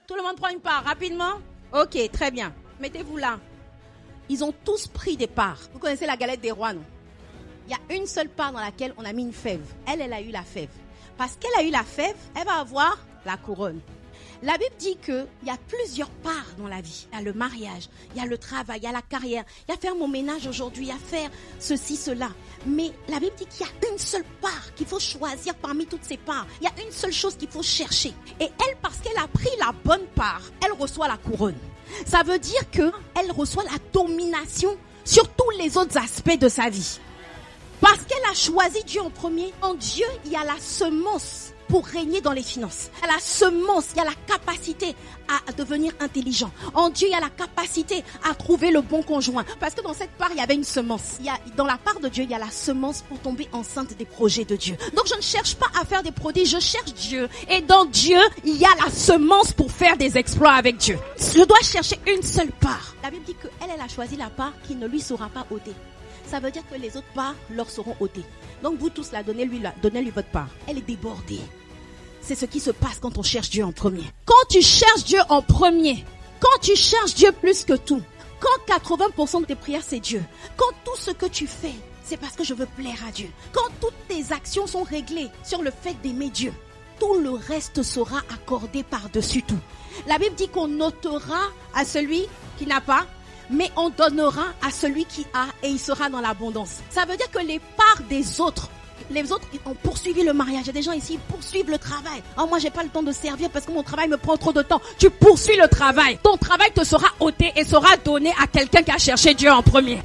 Tout le monde prend une part, rapidement. Ok, très bien. Mettez-vous là. Ils ont tous pris des parts. Vous connaissez la galette des rois, non? Il y a une seule part dans laquelle on a mis une fève. Elle a eu la fève. Parce qu'elle a eu la fève, elle va avoir la couronne. La Bible dit qu'il y a plusieurs parts dans la vie. Il y a le mariage, il y a le travail, il y a la carrière, il y a faire mon ménage aujourd'hui, il y a faire ceci, cela. Mais la Bible dit qu'il y a une seule part qu'il faut choisir parmi toutes ces parts. Il y a une seule chose qu'il faut chercher. Et elle, parce qu'elle a pris la bonne part, elle reçoit la couronne. Ça veut dire qu'elle reçoit la domination sur tous les autres aspects de sa vie. Parce qu'elle a choisi Dieu en premier. En Dieu, il y a la semence pour régner dans les finances. Il y a la semence, il y a la capacité à devenir intelligent. En Dieu, il y a la capacité à trouver le bon conjoint. Parce que dans cette part, il y avait une semence. Dans la part de Dieu, il y a la semence pour tomber enceinte des projets de Dieu. Donc je ne cherche pas à faire des prodiges, je cherche Dieu. Et dans Dieu, il y a la semence pour faire des exploits avec Dieu. Je dois chercher une seule part. La Bible dit qu'elle a choisi la part qui ne lui sera pas ôtée. Ça veut dire que les autres parts leur seront ôtées. Donc vous tous, donnez-lui votre part. Elle est débordée. C'est ce qui se passe quand on cherche Dieu en premier. Quand tu cherches Dieu en premier, quand tu cherches Dieu plus que tout, quand 80% de tes prières c'est Dieu, quand tout ce que tu fais, c'est parce que je veux plaire à Dieu, quand toutes tes actions sont réglées sur le fait d'aimer Dieu, tout le reste sera accordé par-dessus tout. La Bible dit qu'on ôtera à celui qui n'a pas, mais on donnera à celui qui a et il sera dans l'abondance. Ça veut dire que les parts des autres, les autres ont poursuivi le mariage. Il y a des gens ici qui poursuivent le travail. Oh, moi, j'ai pas le temps de servir parce que mon travail me prend trop de temps. Tu poursuis le travail. Ton travail te sera ôté et sera donné à quelqu'un qui a cherché Dieu en premier.